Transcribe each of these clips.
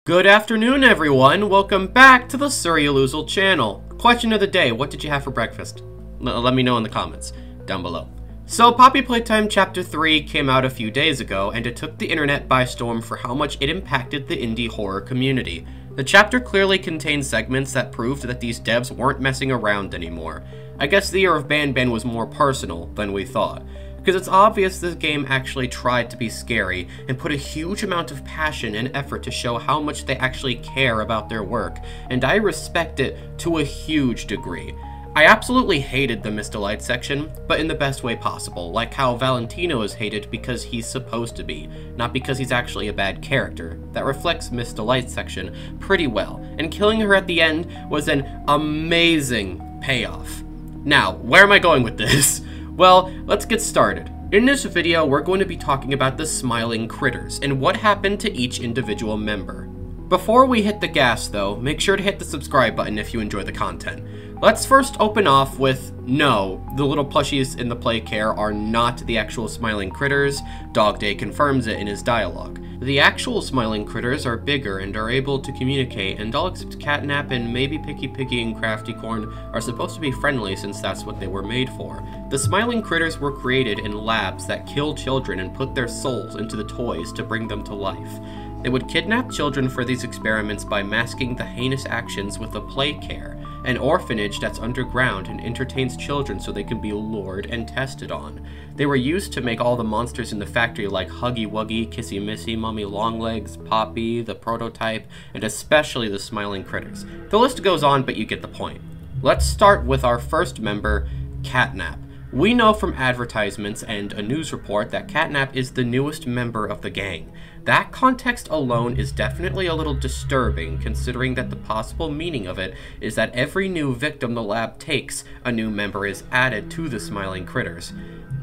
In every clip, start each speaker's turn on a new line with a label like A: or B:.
A: Good afternoon, everyone. Welcome back to the Surrealoozle channel. Question of the day, what did you have for breakfast? Let me know in the comments down below. So, Poppy Playtime Chapter 3 came out a few days ago, and it took the internet by storm for how much it impacted the indie horror community. The chapter clearly contained segments that proved that these devs weren't messing around anymore. I guess the year of Ban Ban was more personal than we thought, because it's obvious this game actually tried to be scary and put a huge amount of passion and effort to show how much they actually care about their work, and I respect it to a huge degree. I absolutely hated the Mr. Light section, but in the best way possible, like how Valentino is hated because he's supposed to be, not because he's actually a bad character. That reflects Mr. Light section pretty well, and killing her at the end was an amazing payoff. Now, where am I going with this? Well, let's get started. In this video, we're going to be talking about the Smiling Critters and what happened to each individual member. Before we hit the gas though, make sure to hit the subscribe button if you enjoy the content. Let's first open off with, no, the little plushies in the play care are not the actual Smiling Critters. Dog Day confirms it in his dialogue. The actual Smiling Critters are bigger and are able to communicate, and all except Catnap and maybe Picky Piggy and Crafty Corn are supposed to be friendly since that's what they were made for. The Smiling Critters were created in labs that kill children and put their souls into the toys to bring them to life. They would kidnap children for these experiments by masking the heinous actions with a play care, an orphanage that's underground and entertains children so they can be lured and tested on. They were used to make all the monsters in the factory like Huggy Wuggy, Kissy Missy, Mummy Longlegs, Poppy, the Prototype, and especially the Smiling Critters. The list goes on, but you get the point. Let's start with our first member, Catnap. We know from advertisements and a news report that Catnap is the newest member of the gang. That context alone is definitely a little disturbing, considering that the possible meaning of it is that every new victim the lab takes, a new member is added to the Smiling Critters.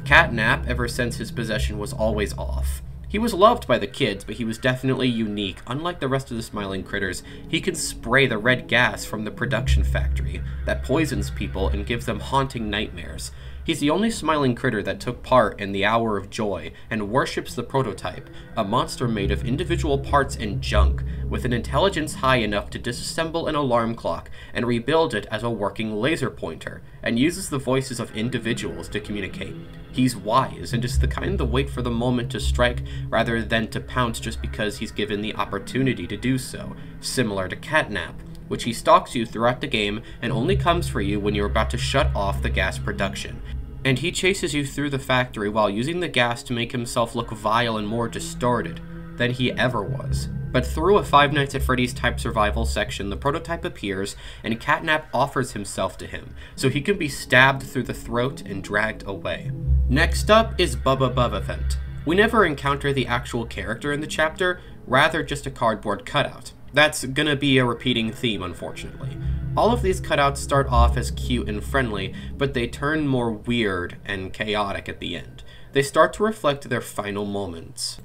A: Catnap, ever since his possession, was always off. He was loved by the kids, but he was definitely unique. Unlike the rest of the Smiling Critters, he can spray the red gas from the production factory that poisons people and gives them haunting nightmares. He's the only Smiling Critter that took part in the Hour of Joy and worships the Prototype, a monster made of individual parts and junk, with an intelligence high enough to disassemble an alarm clock and rebuild it as a working laser pointer, and uses the voices of individuals to communicate. He's wise and is the kind to wait for the moment to strike rather than to pounce just because he's given the opportunity to do so, similar to Catnap, which he stalks you throughout the game and only comes for you when you're about to shut off the gas production. And he chases you through the factory while using the gas to make himself look vile and more distorted than he ever was. But through a Five Nights at Freddy's type survival section, the Prototype appears and Catnap offers himself to him, so he can be stabbed through the throat and dragged away. Next up is Bubba Bubbaphant. We never encounter the actual character in the chapter, rather just a cardboard cutout. That's gonna be a repeating theme, unfortunately. All of these cutouts start off as cute and friendly, but they turn more weird and chaotic at the end. They start to reflect their final moments.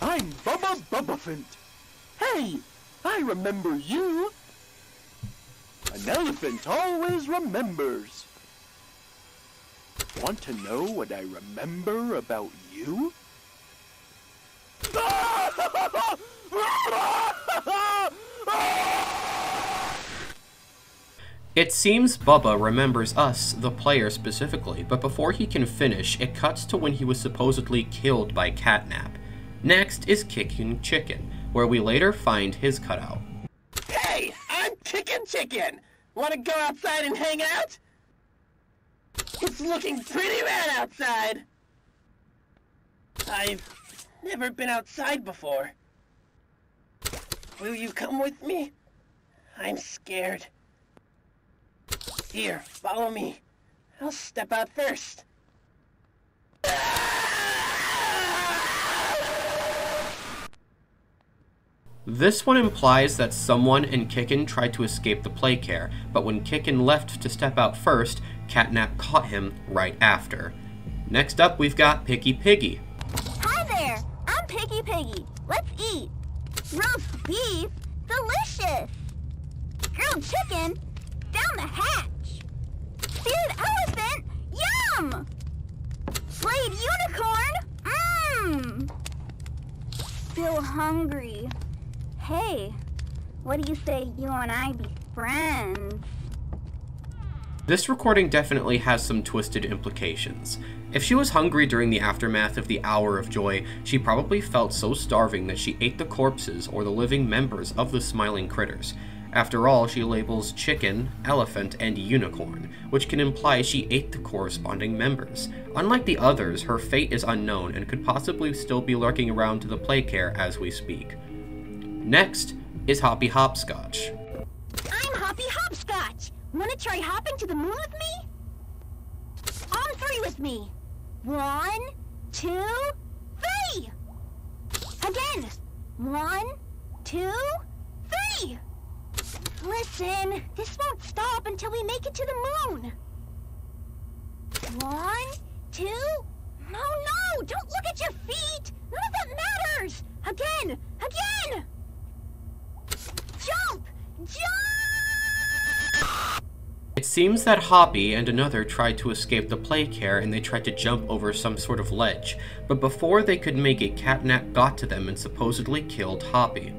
B: I'm Bubba Bubbaphant. Hey, I remember you. An elephant always remembers. Want to know what I remember about you?
A: It seems Bubba remembers us, the player specifically, but before he can finish, it cuts to when he was supposedly killed by Catnap. Next is Kickin' Chicken, where we later find his cutout.
B: Hey, I'm Kickin' Chicken. Want to go outside and hang out? It's looking pretty rad outside. I've never been outside before. Will you come with me? I'm scared. Here, follow me. I'll step out first.
A: This one implies that someone and Kickin tried to escape the play care, but when Kickin left to step out first, Catnap caught him right after. Next up, we've got Picky Piggy.
C: Hi there, I'm Picky Piggy. Let's eat. Roast beef, delicious. Grilled chicken, down the hatch. Seared elephant, yum. Played unicorn, mmm. Still hungry. Hey, what do you say you and I be friends?
A: This recording definitely has some twisted implications. If she was hungry during the aftermath of the Hour of Joy, she probably felt so starving that she ate the corpses or the living members of the smiling critters. After all, she labels chicken, elephant, and unicorn, which can imply she ate the corresponding members. Unlike the others, her fate is unknown and could possibly still be lurking around to the Playcare as we speak. Next is Hoppy Hopscotch.
C: I'm Hoppy Hopscotch! Wanna try hopping to the moon with me? On three with me. 1, 2, 3! Again! 1, 2, 3! Listen, this won't stop until we make it to the moon. 1, 2... No, don't look at your feet! None of that matters! Again! Jump!
A: It seems that Hoppy and another tried to escape the Playcare and they tried to jump over some sort of ledge, but before they could make it, Catnap got to them and supposedly killed Hoppy.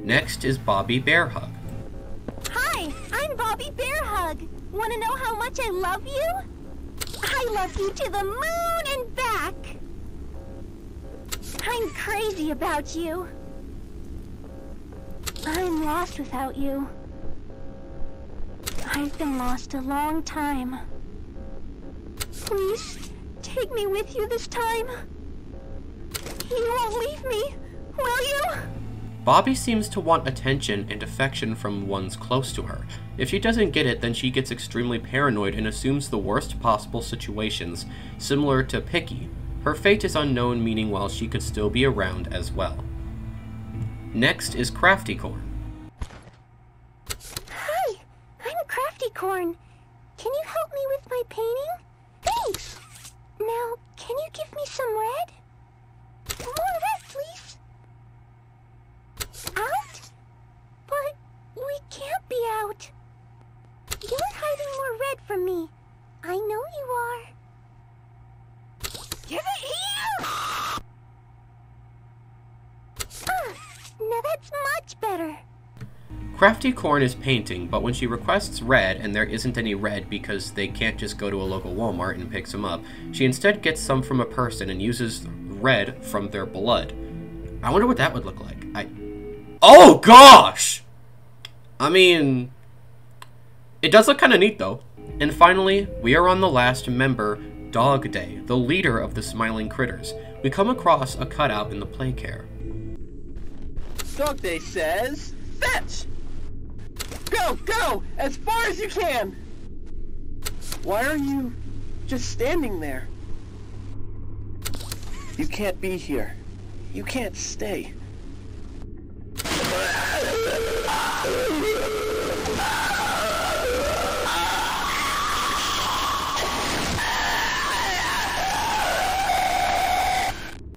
A: Next is Bobby Bearhug.
C: Hi, I'm Bobby Bearhug. Wanna know how much I love you? I love you to the moon and back. I'm crazy about you. I'm lost without you. I've been lost a long time. Please, take me with you this time. You won't leave me, will you?
A: Bobby seems to want attention and affection from ones close to her. If she doesn't get it, then she gets extremely paranoid and assumes the worst possible situations, similar to Picky. Her fate is unknown, meaning while she could still be around as well. Next is Crafty Corn.
C: Hi, I'm Crafty Corn. Can you help me with my painting? Thanks! Now, can you give me some red? More red, please. Out? But we can't be out. You're hiding more red from me. I know you are. Give it here! Now that's much better.
A: Crafty Corn is painting, but when she requests red, and there isn't any red because they can't just go to a local Walmart and pick some up, she instead gets some from a person and uses red from their blood. I wonder what that would look like. Oh gosh! I mean, it does look kind of neat though. And finally, we are on the last member, Dog Day, the leader of the Smiling Critters. We come across a cutout in the Playcare.
B: Dog Day says, fetch! Go! As far as you can! Why are you just standing there? You can't be here. You can't stay.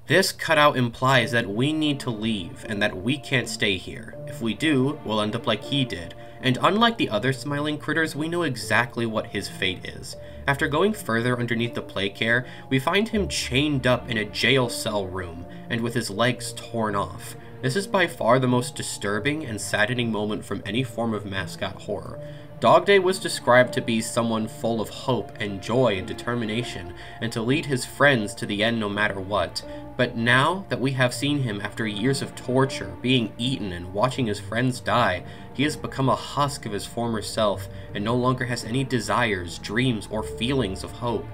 A: This cutout implies that we need to leave and that we can't stay here. If we do, we'll end up like he did. And unlike the other Smiling Critters, we know exactly what his fate is. After going further underneath the Playcare, we find him chained up in a jail cell room and with his legs torn off. This is by far the most disturbing and saddening moment from any form of mascot horror. Dog Day was described to be someone full of hope and joy and determination, and to lead his friends to the end no matter what. But now that we have seen him after years of torture, being eaten, and watching his friends die, he has become a husk of his former self, and no longer has any desires, dreams, or feelings of hope.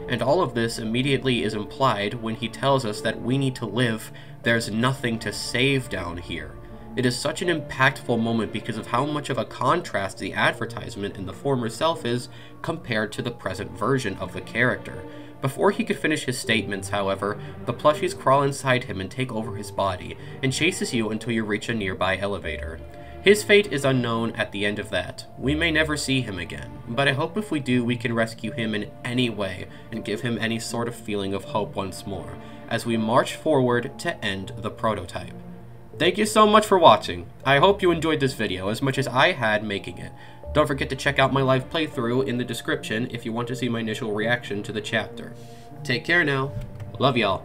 A: And all of this immediately is implied when he tells us that we need to live, there's nothing to save down here. It is such an impactful moment because of how much of a contrast the advertisement in the former self is compared to the present version of the character. Before he could finish his statements, however, the plushies crawl inside him and take over his body, and chases you until you reach a nearby elevator. His fate is unknown at the end of that. We may never see him again, but I hope if we do, we can rescue him in any way and give him any sort of feeling of hope once more, as we march forward to end the prototype. Thank you so much for watching. I hope you enjoyed this video as much as I had making it. Don't forget to check out my live playthrough in the description if you want to see my initial reaction to the chapter. Take care now. Love y'all.